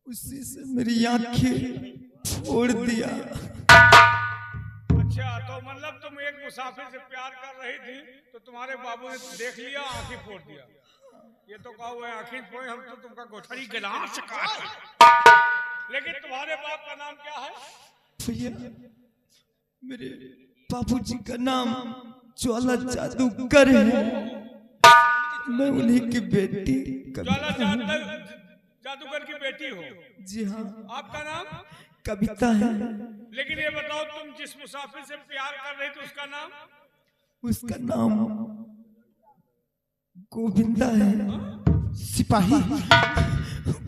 उसी से मेरी आंखें फोड़ दिया। अच्छा, तो मतलब तुम एक मुसाफिर से प्यार कर रही थी तो तुम्हारे बाबू ने देख लिया, आंखें फोड़ दिया। ये तो कहा हुआ आंखें फोड़े, हम तो तुमका गोठरी गिलास का। लेकिन तुम्हारे बाप का नाम क्या है? भैया मेरे बाबूजी का नाम ज्वाला जादूगर है। मैं उन्हीं की बेटी। ज्वाला जादूगर की बेटी हो? जी हाँ। आपका नाम? कविता है। लेकिन ये बताओ, तुम जिस मुसाफिर से प्यार कर रही थी उसका नाम? उसका नाम गोविंदा है। सिपाही,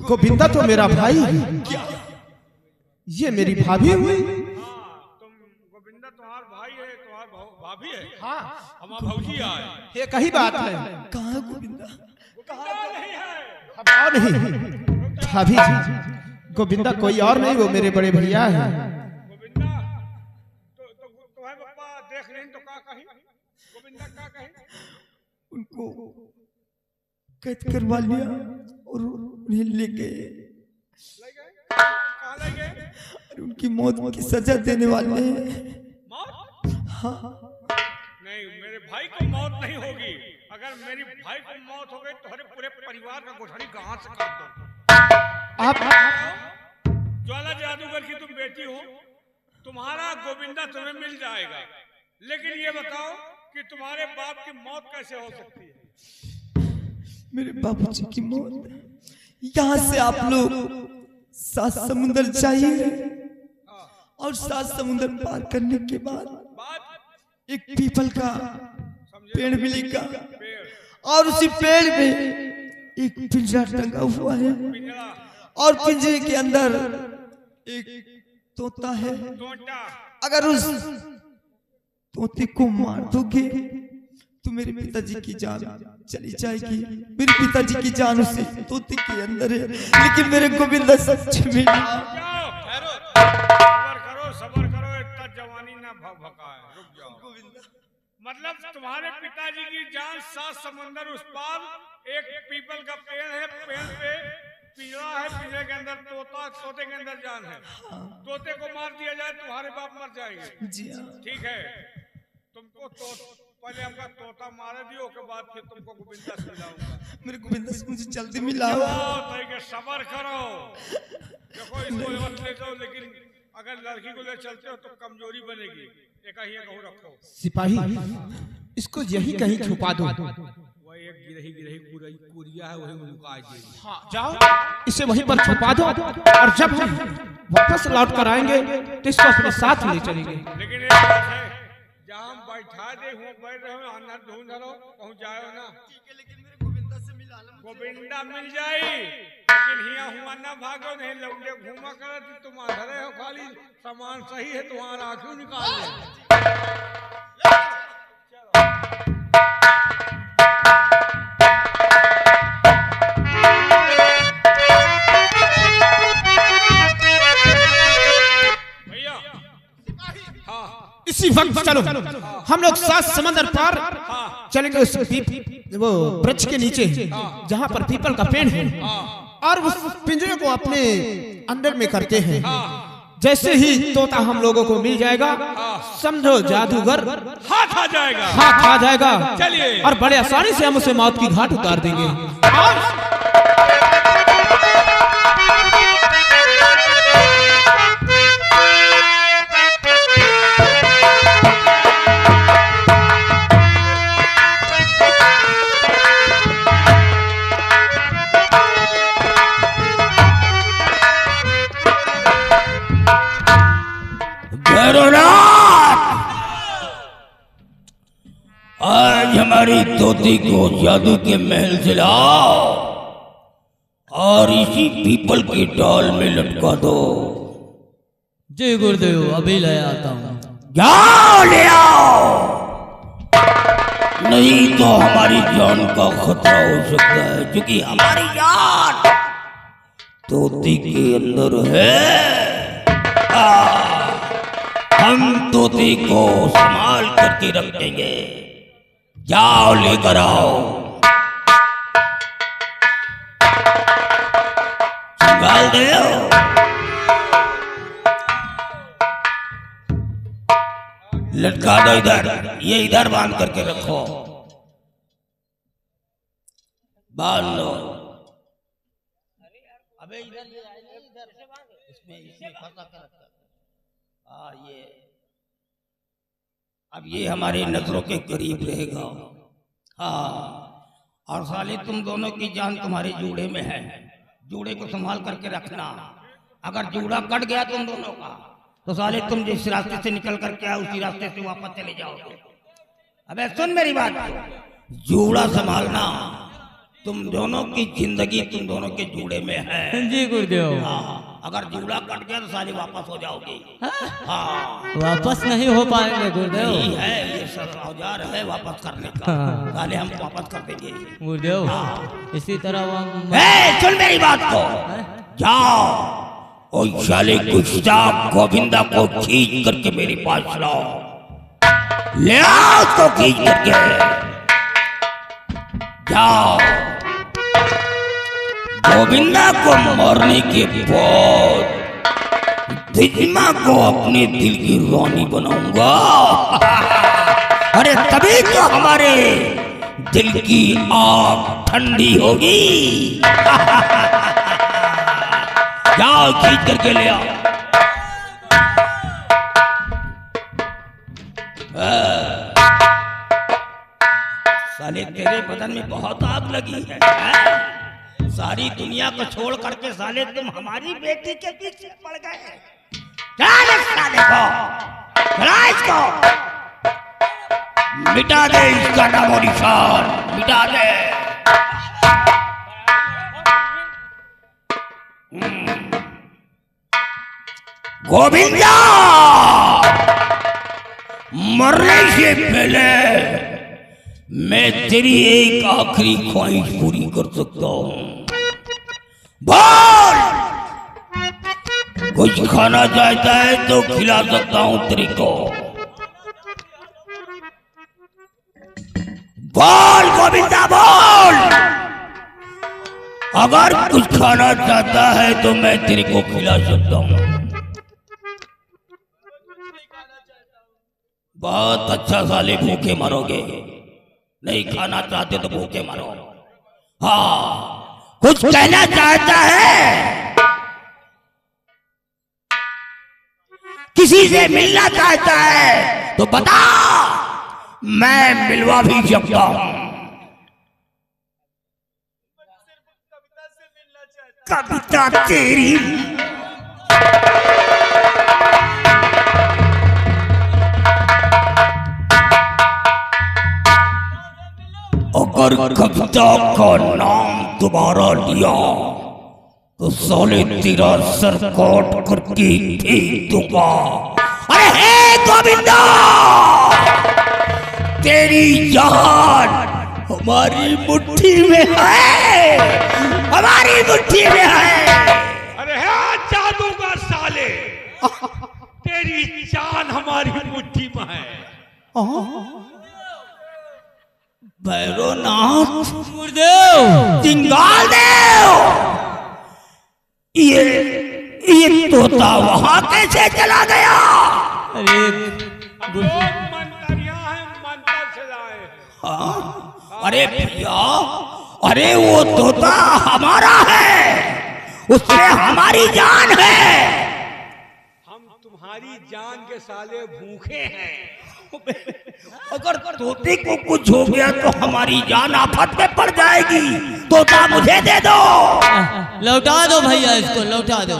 गोविंदा तो मेरा भाई है। क्या? ये मेरी भाभी हुई। तुम गोविंदा तुम्हारा भाई है, तुम्हारा भाभी है? हाँ, हमारा भौजी आए। ये कही बात है। कहाँ है गोविंदा? नहीं है। और नहीं भाभी जी, गोविंदा कोई और नहीं, वो मेरे बड़े भैया है। गोविंदा तो तुम्हारे पापा देख रहे तो क्या कही? गोविंदा क्या कही? उनको कैद करवा लिया और उन्हें ले गए। कहाँ ले गए? उनकी मौत की सजा देने वाले हैं। मौत? हाँ। नहीं, मेरे भाई को मौत नहीं होगी। अगर मेरी भाई को मौत हो गई तो पूरे परिवार का गोठरी गांव से काट दो। आप ज्वाला जादूगर की तुम बेटी हो, तुम्हारा गोविंदा तुम्हें मिल जाएगा। लेकिन ये बताओ कि तुम्हारे बाप की मौत कैसे हो सकती है? मेरे बाबूजी की मौत, यहाँ से आप लोग 7 समुंदर जाइए और 7 समुंदर पार करने के बाद एक पीपल का पेड़ मिलेगा और उसी पेड़ में एक पिंजरा टंगा हुआ है और पिंजरे के अंदर एक तोता है। अगर उस तोते को मार दोगे तो मेरे पिताजी की जान चली जाएगी। मेरे पिताजी की जान उसी तोते के अंदर है, लेकिन मेरे गोविंदा सच में। सबर करो, इतना जवानी ना भकाए, रुक जाओ। मतलब तुम्हारे पिताजी की जान 7 समंदर उस पार एक पीपल का पेड़ है, पेड़ पे पिंजरा है, पिंजरे के अंदर तोता, तोते के अंदर जान है। तोते को मार दिया जाए तुम्हारे बाप मर जाएंगे। जी हाँ। ठीक है, तुमको पहले हमका तोता मारे दियो, के बाद फिर तुमको गोविंदा से मिलाऊंगा। मेरे गोविंदा से मुझे जल्दी मिलाओ। सबर करो। देखो, इसको मत ले जाओ, लेकिन अगर लड़की को ले चलते हो तो कमजोरी बनेगी। एक ही रखो। सिपाही, इसको यही कहीं छुपा दो। वह एक गिरही कुरिया है, वही लुका देगी। हाँ, जाओ इसे वहीं पर छुपा दो और जब हम वापस लौट कर आएंगे तो इसको अपने साथ ले चलेंगे। लेकिन एक बात है, जहाँ हम बैठा दे बैठ रहे हो, अंदर ढूंढ रहो, पहुँच जाओ ना। लेकिन मेरे गोविंदा से मिला लो। गोविंदा मिल जाई, लेकिन हिया हुआ ना भागो, नहीं लौटे घूमा कर तुम अंधरे हो, खाली सामान सही है तुम्हारा आंखों निकाल ले। भैया इसी वक्त चलो, हम लोग 7 समंदर पार चलेंगे उस वो वृक्ष के नीचे जहाँ पर पीपल का पेड़ है, और उस पिंजरे को अपने अंदर में करते हैं। जैसे ही तोता हम लोगों को मिल जाएगा, समझो जादूगर हाथ आ जाएगा। हाथ आ जाएगा। चलिए, और बड़े आसानी से हम उसे मौत की घाट उतार देंगे। आज हमारी तोती को जादू के महल से लाओ और इसी पीपल की डाल में लटका दो। जी गुरुदेव, अभी ले आता हूँ। जाओ ले आओ, नहीं तो हमारी जान का खतरा हो सकता है, क्योंकि हमारी जान तोती के अंदर है। हम तोती को संभाल करके रखेंगे। जाओ लेकर आओ। जंगाल देव, लटका दो इधर, ये इधर बांध करके रखो, बांध लो। अबे इधर ये इधर से बांध, इसमें फंसा कर रखा। हाँ ये अब ये हमारी नजरों के करीब रहेगा। हाँ, और साले तुम दोनों की जान तुम्हारे जूड़े में है, जूड़े को संभाल करके रखना। अगर जूड़ा कट गया तुम दोनों का तो साले तुम जिस रास्ते से निकल करके आए उसी रास्ते से वापस चले जाओगे। अबे सुन मेरी बात, जूड़ा संभालना, तुम दोनों की जिंदगी तुम दोनों के जूड़े में है। जी गुरुदेव। हाँ, अगर जूड़ा कट गया तो साले वापस हो जाओगे। हाँ, वापस नहीं हो पाएंगे गुरुदेव। यही है, ये सब औजार है वापस करने का। हाँ। साले हम वापस कर देंगे गुरुदेव। इसी तरह सुन मेरी बात को, जाओ और साले गुस्ताख गोविंदा को खींच करके मेरे पास लाओ, ले आओ उसको खींच करके। जाओ, गोविंदा को मारने के बाद दिजमा को अपने दिल की रानी बनाऊंगा। अरे तभी तो हमारे दिल की आग ठंडी होगी। जाओ खींच करके ले आओ। साले तेरे बदन में बहुत आग लगी है। सारी दुनिया को छोड़ करके साले तुम हमारी बेटी के पीछे पड़ गए। साले को इसको मिटा दे, इसका नाम और निशान मिटा दे। गोविंदा, मरने से पहले मैं तेरी एक आखिरी ख्वाहिश पूरी कर सकता हूं। बोल, कुछ खाना चाहता है तो खिला सकता हूं तेरे को। बोल गोविंदा बोल, अगर कुछ खाना चाहता है तो मैं तेरे को खिला सकता हूं। बहुत अच्छा, साले भूखे मरोगे, नहीं खाना चाहते तो भूखे मरो। हाँ, कुछ कहना चाहता है, किसी से मिलना चाहता है तो बता, मैं मिलवा भी सकता हूं। कविता तेरी अगर कविता का नाम दोबारा लिया तो साले तेरा सर काट करके फेंक दूंगा। अरे हे गोविंदा, तेरी जान हमारी मुट्ठी में है, हमारी मुट्ठी में है। अरे है जादूगर साले, तेरी जान हमारी मुट्ठी में है। भैरवनाथ, गुरुदेव, जिंगाल देव, ये तोता वहां कैसे चला गया? अरे लोग मंत्रियां हैं, मंत्र से लाए। हाँ? अरे भैया, अरे वो तोता हमारा है, उसमें हमारी जान है। हम तुम्हारी जान के साले भूखे हैं। अगर तोते को कुछ हो गया तो हमारी जान आफत में पड़ जाएगी। तोता मुझे दे दो। लौटा दो भैया, इसको लौटा दो।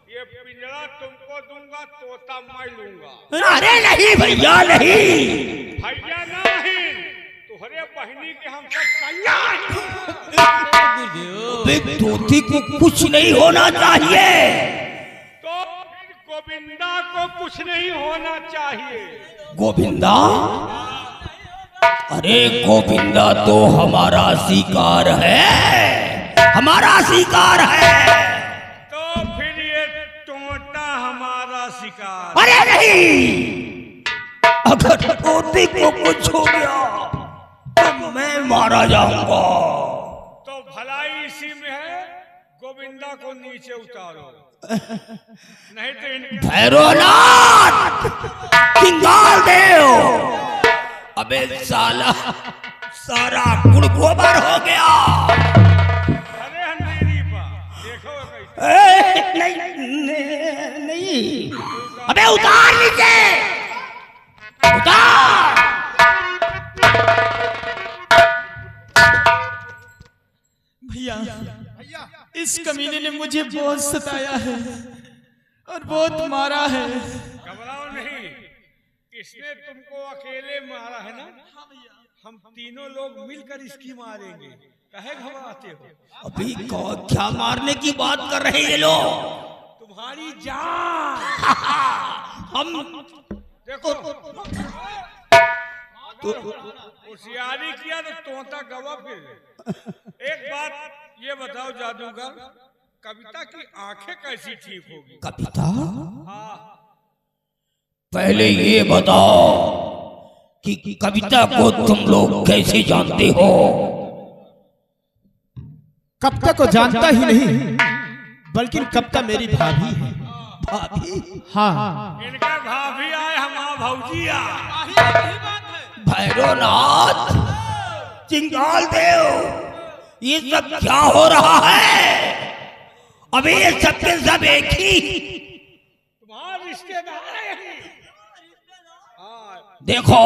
ये पिंजरा तुमको दूंगा, तोता मैं लूंगा। अरे नहीं भैया, नहीं भैया नहीं, तुम्हारे बहनी के हम सब सैया गुरुदेव, तोते को कुछ नहीं होना चाहिए। तो फिर गोविंदा को कुछ नहीं होना चाहिए। गोविंदा, अरे गोविंदा तो हमारा शिकार है, हमारा शिकार है। तो फिर ये तोता हमारा शिकार। अरे नहीं, अगर तोते को कुछ हो गया तो मैं मारा जाऊंगा। तो भलाई इसी में है, गोविंदा को नीचे उतारो, नहीं तो इनके भैरवनाथ किंगाल देव, अबे साला सारा गुड़ गोबर हो गया। अरे अंधेरी पा देखो कैसे। नहीं, अबे उतार नीचे, उतार। भैया इस कमीने ने मुझे बहुत सताया है और बहुत मारा है। घबराओ नहीं, इसने तुमको अकेले मारा है ना, हम तीनों लोग मिलकर इसकी मारेंगे, कहे घबराते हो? अभी क्या मारने की बात कर रहे हैं ये लोग? तुम्हारी जान। हम देखो होशियारी किया तो तोता गवा फिर। एक बात ये बताओ जादूगर, कविता की आंखें कैसी ठीक होगी? कविता? हाँ, पहले ये बताओ कि कविता को तुम लोग कैसे जानते हो? कविता को जानता ही नहीं, बल्कि कविता मेरी भाभी है। भाभी? हाँ, इनके भाभी आए, हमारा भौजिया। भैरवनाथ चिंगाल देव, ये सब क्या हो रहा है? अबे ये सब के सब एक ही। तुम्हारे रिश्तेदार हैं। हाँ, देखो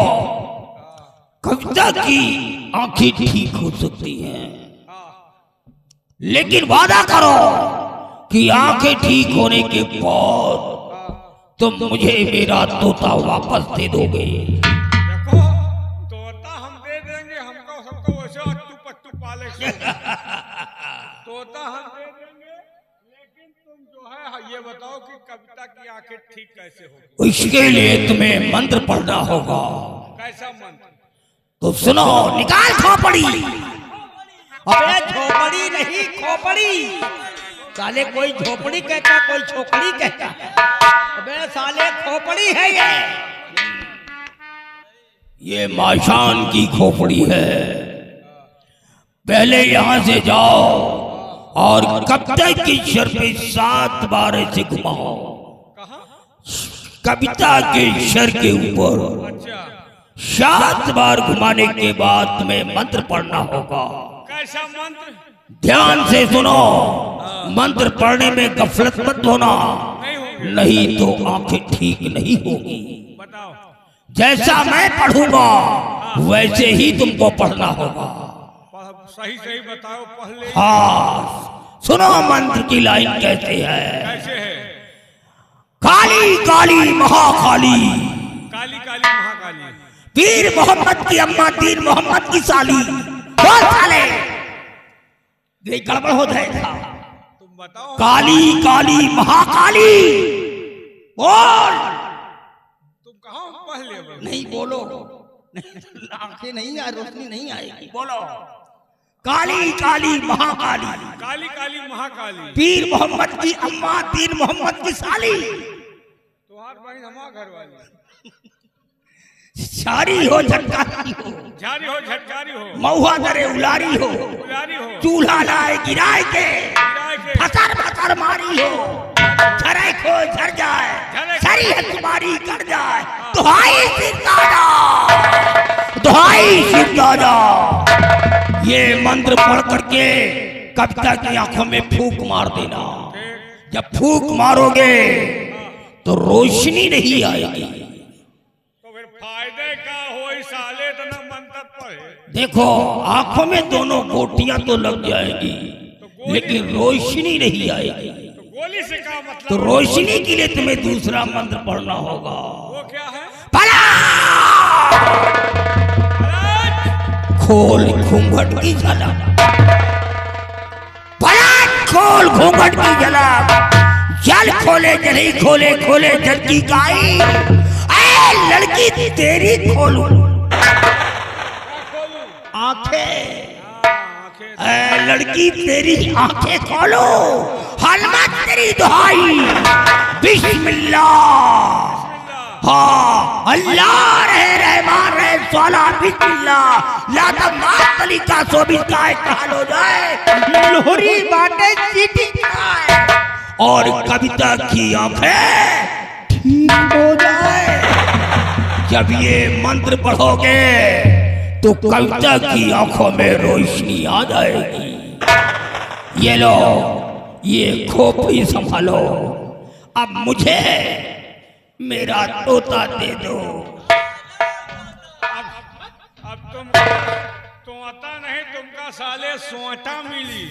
कविता की आंखें ठीक हो सकती हैं, लेकिन वादा करो कि आंखें ठीक होने के बाद तुम मुझे मेरा तोता वापस दे दोगे। देखो तोता हम दे देंगे, हमको सबको वैसे अट्टू पट्टू पाले तोता हम दे देंगे, लेकिन तुम जो है ये बताओ कि कविता की आंखें ठीक कैसे होगी? इसके लिए तुम्हें मंत्र पढ़ना होगा। कैसा मंत्र? तो सुनो, निकाल खोपड़ी। अबे झोपड़ी नहीं खोपड़ी, साले कोई झोपड़ी कहता कोई छोकड़ी कहता, अबे साले खोपड़ी है ये माशान की खोपड़ी है। पहले यहां से जाओ और कविता की शर पे 7 बार ऐसे घुमाओ। कविता के शर के ऊपर अच्छा, 7 बार घुमाने के बाद तुम्हें मंत्र पढ़ना होगा। कैसा मंत्र? ध्यान से सुनो, मंत्र पढ़ने में गफलत मत होना, नहीं होगी। नहीं तो आंखें ठीक नहीं होगी। बताओ। जैसा मैं पढ़ूंगा वैसे ही तुमको पढ़ना होगा। सही सही बताओ पहले। हाँ सुनो, मंत्र की लाइन कैसे है? कैसे है? काली काली महाकाली, काली काली महाकाली, पीर मोहम्मद की अम्मा, दीन मोहम्मद की साली। बोल साले, ये गड़बड़ हो जाएगा। तुम बताओ। काली काली महाकाली, बोल। तुम कहाँ पहले बोलो? नहीं बोलो, आंखें नहीं आ, रोशनी नहीं आएगी। बोलो, काली काली महाकाली, काली काली महाकाली, पीर मोहम्मद की अम्मा, दीन मोहम्मद की साली। तुम्हार बहन हमारा घर वाली, सारी हो झटकारी हो, झारी हो झटकारी हो, महुआ दरे उलारी हो, उलारी हो, चूल्हा लाए गिराए के, गिराए के, फसर फसर मारी हो, झरे खो झर जाए, सारी हथमारी कर जाए। दुहाई सिर दादा, दुहाई सिर दादा। ये मंत्र पढ़ करके कविता की आंखों में फूंक मार देना। जब फूंक मारोगे तो रोशनी नहीं आएगी। तो फिर फायदे का हो साले इतना मंत्र पढ़े। देखो, आंखों में दोनों गोटियां तो लग जाएगी, लेकिन रोशनी नहीं आएगी। तो गोली से क्या मतलब? तो रोशनी के लिए तुम्हें दूसरा मंत्र पढ़ना होगा। वो क्या है? खोल घूंघट की झलक, पलट खोल घूंघट की झलक, जल खोले जल ही खोले, खोले जल की गाई। ऐ लड़की तेरी खोलू आंखें, ऐ लड़की तेरी आंखें खोलो, हलमत तेरी दुहाई, बिस्मिल्लाह। हाँ, अल्लाह रहे रहमान रहे स्वाला, बिस्मिल्लाह। लाता मात अली का 24 का एक हाल हो जाए, लोहरी बाटे चीटी और कविता की आंखें ठीक हो जाए। जब ये मंत्र पढ़ोगे तो कविता की आंखों में रोशनी आ जाएगी। ये लो, ये खोपड़ी संभालो, अब मुझे मेरा तोता दे दो। अब तुम तोता नहीं, तुमका साले सोटा मिली।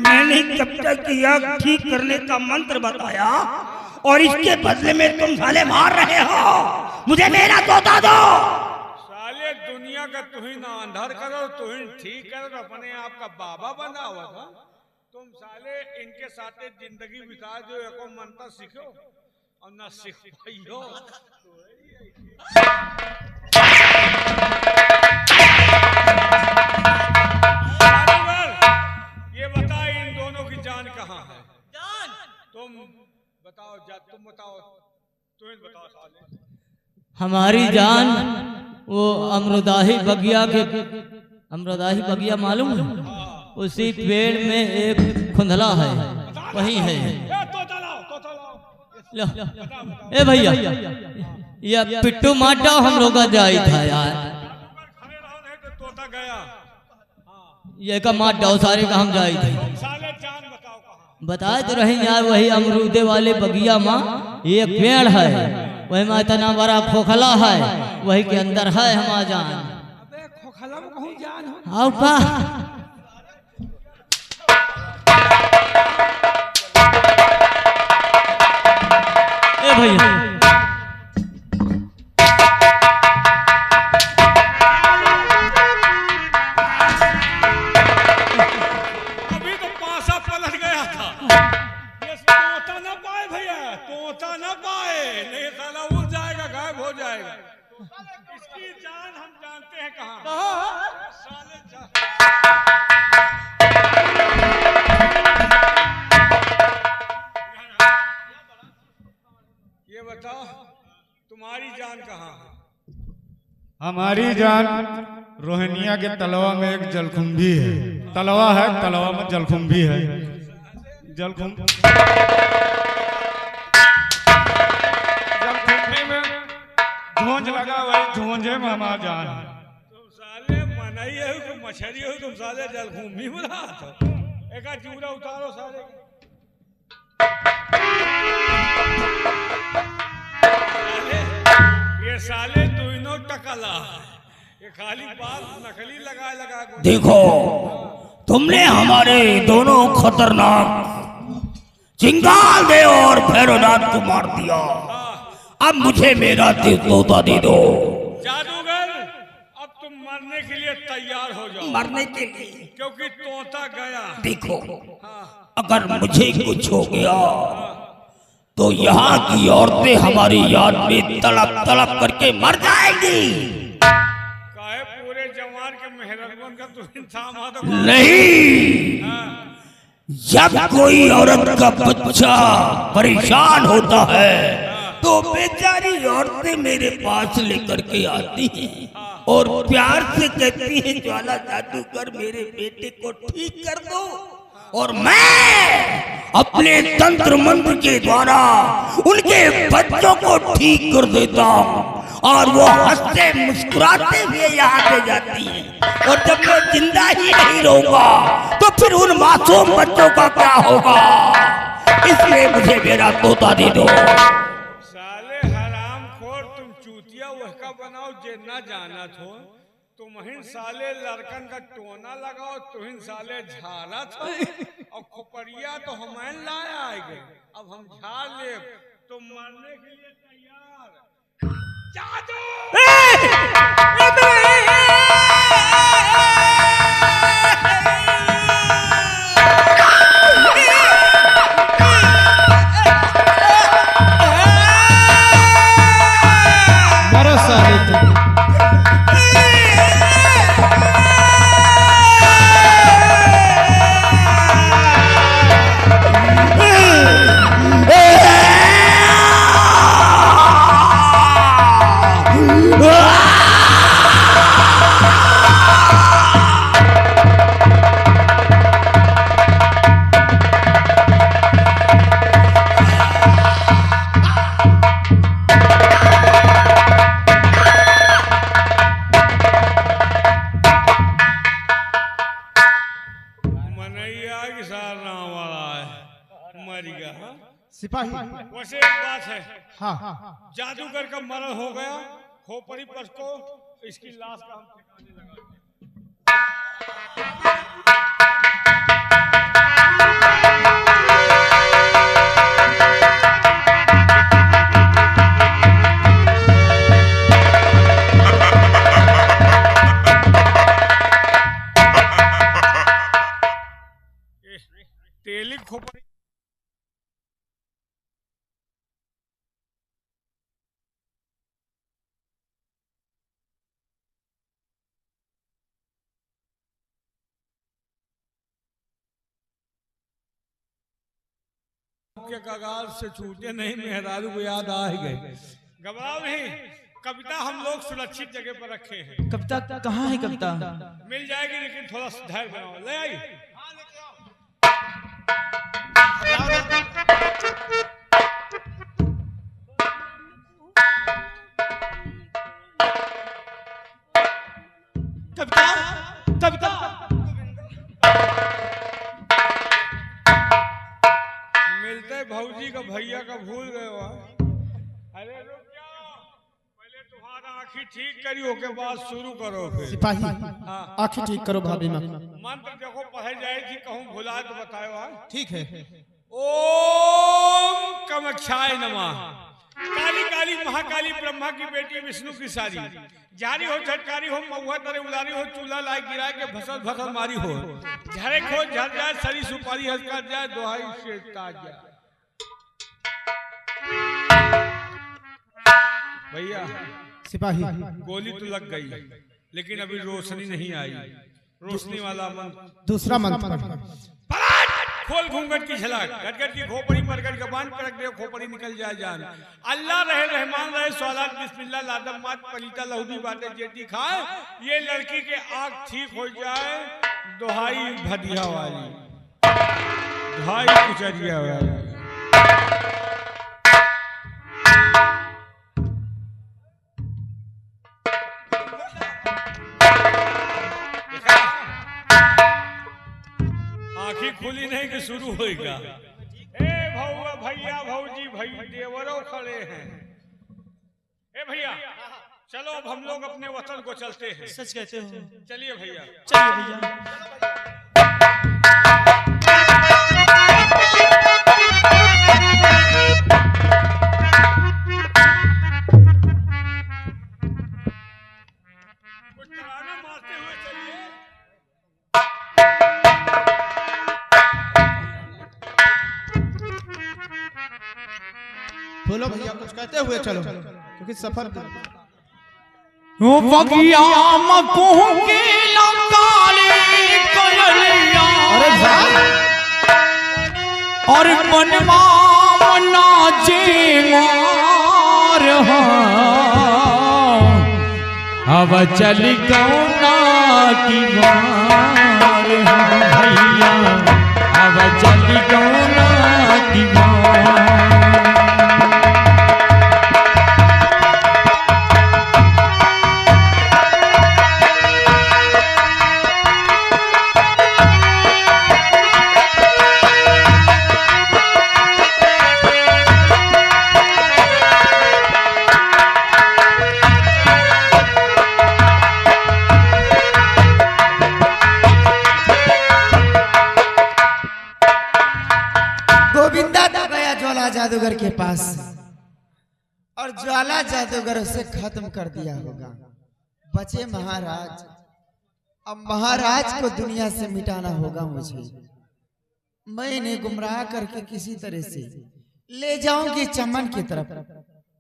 मैंने कविता की आग ठीक करने का मंत्र बताया और इसके बदले में तुम साले मार रहे हो। मुझे मेरा तोता दो। साले दुनिया का तुहिन अंधार करो, तुहिन ठीक करो, अपने आप का बाबा बना हुआ था। तुम साले इनके साथ जिंदगी बिता जो एको मंत्र सीखो और ना सीख पाइयो। ये बता, इन दोनों की जान कहाँ है? तुम बताओ, तुम बताओ, तुम बताओ साले। हमारी जान वो अमरुदाही बगिया मालूम है? उसी पेड़ में एक खुंदला है, वही है। लो, ए भैया, ये पिट्टू माटा हम लोग का जाई था यार। तोता गया, ये का मार डाओ सारे का हम जाई थे। साले जान बताओ कहाँ? बताए तो रही यार, वही अमरूदे वाले बगिया माँ एक पेड़ है, वही में इतना बड़ा खोखला है, वही के अंदर है हमारा जान। अबे खोखला में कहूँ जान हो। आओ का ए भैया, अभी तो पासा पलट गया था। ये तोता ना पाए भैया, तोता ना पाए, नहीं साला उड़ जाएगा, गायब हो जाएगा। इसकी जान हम जानते हैं कहाँ। साले ये बताओ, तुम्हारी जान कहाँ है? हमारी जान रोहनिया के तलवा में एक जलकुंभी है। तलवा है, तलवा में जलकुंभी है। जलकुंभी में झोंझ लगा, वही झोंझे में हमारा जान है। तुम साले मनई हो कि मछली हो, तुम साले जलकुंभी बुला तो एक चूड़ा उतारो साले। ये साले दोनों टकला, ये खाली बात नकली लगा देखो, तुमने हमारे दोनों खतरनाक चिंगाल दे और भैरवनाथ को मार दिया। अब मुझे मेरा तोता दे दो। जादूगर, अब तुम मरने के लिए तैयार हो जाओ। मरने के लिए? क्योंकि तोता गया। देखो, अगर मुझे कुछ हो गया तो यहाँ की औरतें हमारी याद में तड़प तड़प करके मर जाएंगी। काहे पूरे जवान के मेहरबान का तू इंसान नहीं, जब कोई औरत का बच्चा परेशान होता है तो बेचारी औरतें मेरे पास लेकर के आती हैं और प्यार से कहती हैं, ज्वाला जादूगर मेरे बेटे को ठीक कर दो। और मैं अपने तंत्र मंत्र के द्वारा उनके बच्चों को ठीक कर देता हूँ और वो हंसते मुस्कुराते हुए यहाँ से जाती हैं। और जब मैं जिंदा ही नहीं रहूंगा तो फिर उन मासूम बच्चों का क्या होगा? इसलिए मुझे मेरा तोता दे दो। साले हरामखोर, तुम चूतिया वहका बनाओ जे ना जाना थो। तुम ही साले लड़कन का टोना लगाओ, तुम साले झाला था और खोपड़िया तो हमें लाया आएगे। अब हम झाड़ ले, तुम मरने के लिए तैयार। जादू कन्हैया की सार नाम वाला है मरिया। सिपाही वैसे एक बात है, हाँ जादूगर का मरण हो गया, खोपड़ी पर को इसकी लाश का हम ठिकाने लगा दें। तेली खोपड़ी के कगार से छूटे नहीं, मेहरारू को याद आ ही गए। घबराओ नहीं, कविता हम लोग सुरक्षित जगह पर रखे हैं। कविता कहाँ है? कविता मिल जाएगी, लेकिन थोड़ा धैर्य बनाओ। ले आई कविता कविता मिलते भौजी का भैया का भूल गए हो। अरे रुक जाओ, पहले तुम्हारा आँखी ठीक करियो के बाद शुरू करो। फिर सिपाही हाँ। आंखें ठीक करो भाभी माँ। मंत्र देखो पढ़े जाए थी, कहूँ भुला तो बताओ। ठीक है। ओम कामाख्याय नमः। काली काली महाकाली ब्रह्मा की बेटी विष्णु की सारी, जारी हो झटकारी हो, महुआ तरे उलारी हो, चूल्हा लाए गिराए के भसल भसल मारी हो, झरे खो झर जाए, सरी सुपारी हल्का जाए, दोहाई से ताज जाए। भैया सिपाही गोली तो लग गई, लेकिन अभी रोशनी नहीं आई। रोशनी वाला मंत्र, दूसरा मंत्र। खोल घूंघट की झलक, गटगट की खोपड़ी मरगट का बांध पटक दे, खोपड़ी निकल जाए जान। अल्लाह रहे रहमान रहे, सवालात बिस्मिल्लाह, लादम मात पलीता लहूदी बातें जेटी खाए, ये लड़की के आँख ठीक हो जाए, दोहाई भदिया वाली, दोहाई कुचरिया वाली। आँखी खुली नहीं कि शुरू होएगा। ए भौवा भैया भौजी भाई देवरों खड़े हैं। ए भैया चलो अब हम लोग अपने वतन को चलते हैं। सच कहते हो? चलिए भैया। चलिए भैया। कुछ तराना मारते हुए चलिए। बोलो भैया कुछ कहते हुए चलो, क्योंकि सफर अरे और बनवा नाचे मार अब चल गौना की बार भैया, अब चल गौना की बार। जादूगर के पास और ज्वाला जादूगर उसे खत्म कर दिया होगा। बचे महाराज, अब महाराज को दुनिया से मिटाना होगा मुझे। मैं इन्हें गुमराह करके किसी तरह से ले जाऊंगी चमन की तरफ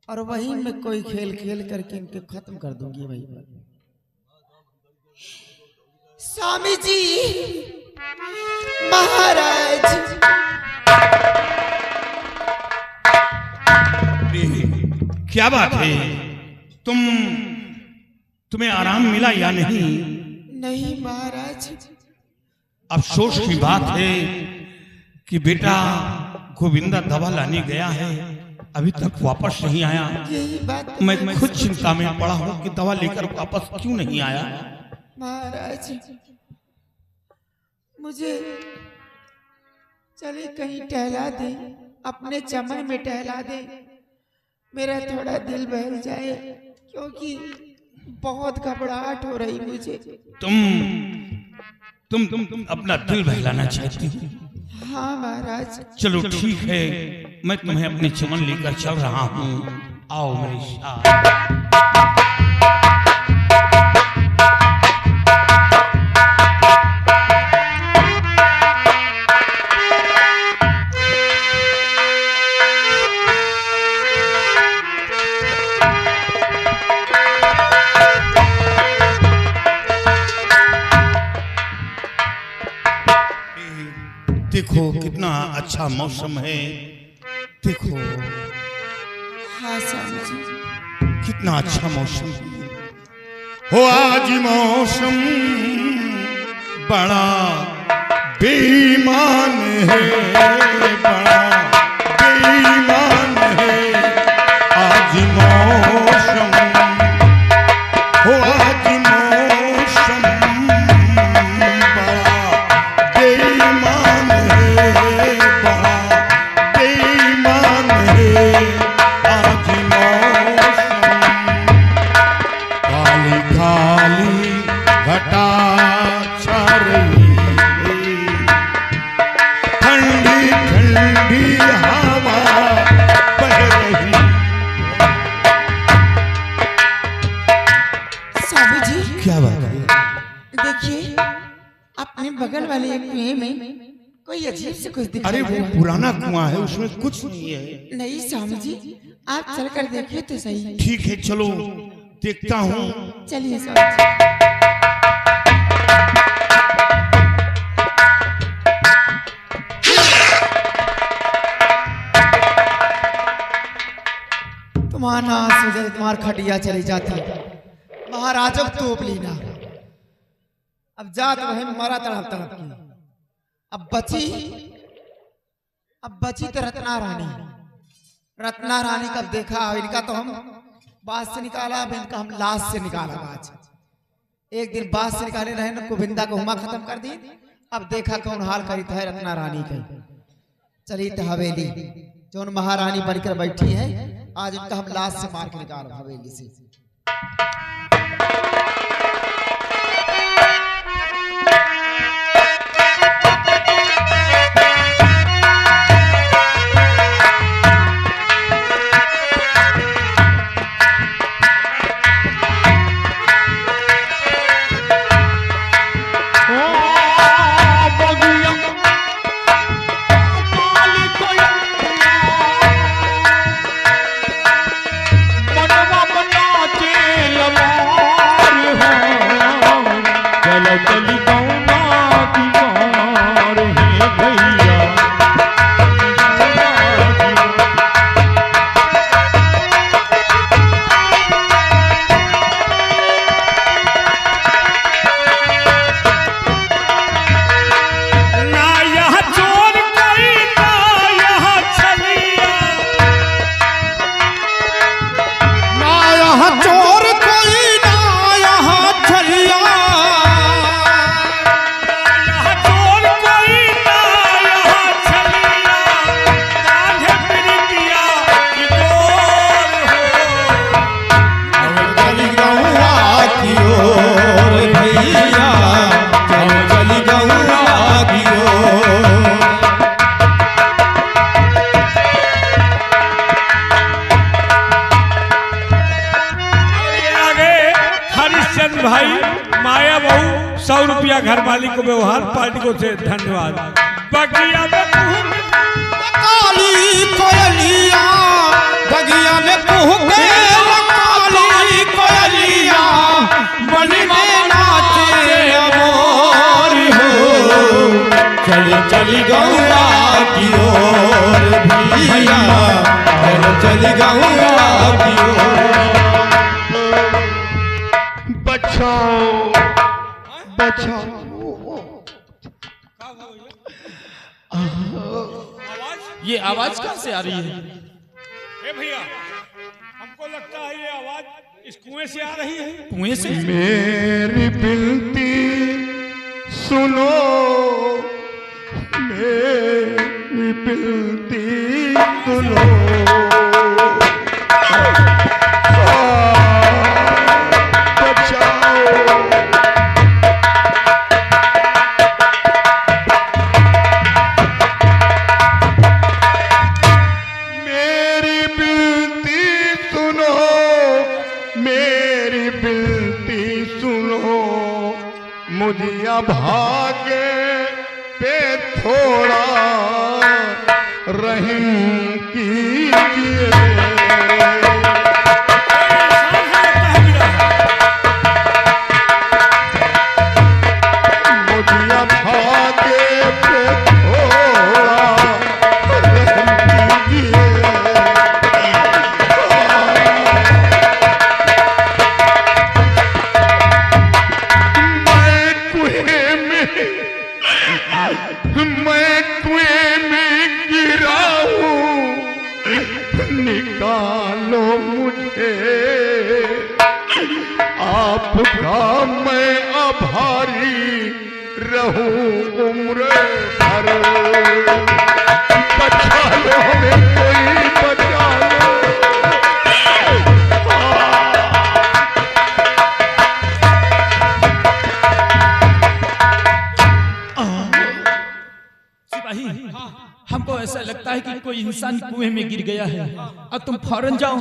और वहीं में कोई खेल खेल करके इनके खत्म कर दूंगी वहीं पर। स्वामी जी, महाराज, क्या बात है? तुम्हें आराम मिला या नहीं? नहीं महाराज। अफसोस की बात है कि बेटा गोविंदा दवा लाने गया है, अभी तक वापस नहीं आया। यही बात मैं खुद चिंता में पड़ा हूँ कि दवा लेकर वापस क्यों नहीं आया। महाराज, मुझे चले कहीं टहला दे, अपने चमन में टहला दे, मेरा थोड़ा दिल बहल जाए, क्योंकि बहुत घबराहट हो रही मुझे। तुम अपना दिल बहलाना चाहती हो? हाँ महाराज। चलो ठीक है, मैं तुम्हें अपने चमन लेकर चल रहा हूँ, आओ मेरे साथ। देखो कितना अच्छा मौसम है, देखो। हाँ स्वामी जी। कितना अच्छा मौसम है। हो आज मौसम बड़ा बेईमान है, बड़ा बेईमान है आज मौसम। हो आज मौसम बड़ा बेईमान है, बड़ा बेईमान है आज मौसम। काली काली घटा छा रही है, ठंडी ठंडी हवा बह रही। स्वामी जी क्या बात है? देखिए, अपने बगल वाले एक कुएं में कोई अजीब से कुछ दिखाई अरे दे वो रहा है। पुराना कुआं है, उसमें कुछ नहीं है। नहीं स्वामी जी, आप चलकर देखिए तो सही। ठीक है चलो देखता हूँ। चलिए स्वामी जी। तुम्हारा नाम सुजय तुम्हार खटिया चली जाती, महाराजो तोप लीना। अब जात वह मरा तड़प तड़प की। अब बची तो रत्ना रानी। रत्ना रानी कब देखा, इनका तो हम बात से निकाला, अब इनका हम लाश से निकाला। आज एक दिन बात से निकाले रहे न, गोविंदा को हुमा खत्म कर दी। अब देखा कौन हाल करी है रत्ना रानी के। चली तो हवेली जो महारानी बनकर बैठी है, आज इनका हम लाश से मार के निकालो हवेली से। भाई माया बहू 100 रुपया घर वाली को व्यवहार पार्टी को से धन्यवाद। बगिया में काली कोयलिया, बगिया में कुहके काली कोयलिया, बन में नाचे अमोरी हो। चली चली गौरा की ओर भैया, चली गौरा की ओर। बचाओ बचाओ। ये आवाज कहाँ से आ रही है? ए भैया, हमको लगता है ये आवाज इस कुएं से आ रही है। कुएं से? मेरी विनती सुनो, मेरी बिनती सुनो, बचाओ। मेरी बिनती सुनो, मेरी बिनती सुनो, मुझे भागे पे थोड़ा रहम कीजिए। मुझे भागे पे थोड़ा रहम कीजिए। मैं कुएं में गिरा हूँ, निकालो मुझे। आपका मैं आभारी रहूं उम्र भर। बचा लो हमें, कोई बचा लो। सिपाही, हमको ऐसा लगता है कि कोई इंसान कुएं में गिर गया है। अब तुम फौरन जाओ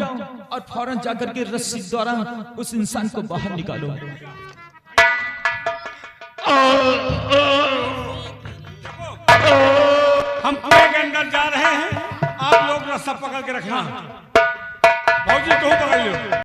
और फौरन जाकर के रस्सी द्वारा उस इंसान को बाहर निकालो। हम कुएं के अंदर जा रहे हैं, आप लोग रास्ता पकड़ के रखना। भौजी तू पकड़ लो।